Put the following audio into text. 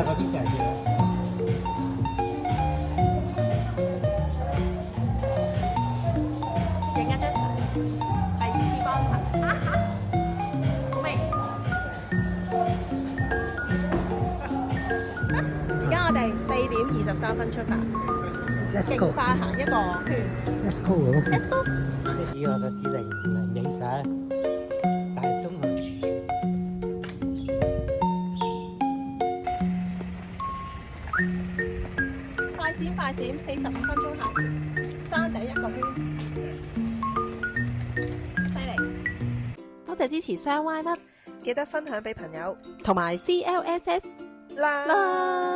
啦，嗰邊就係啲啦。影一張相，第二次幫襯，好味。而家我哋4:23出發， Let's 勁 go，快行一個圈。 Let's go。 Let's go！ 以我嘅指令嚟影晒大東啊！快閃快閃，45分鐘行完山頂一個圈，犀利！多謝支持雙 Y 乜，記得分享俾朋友同埋 CLSS 啦。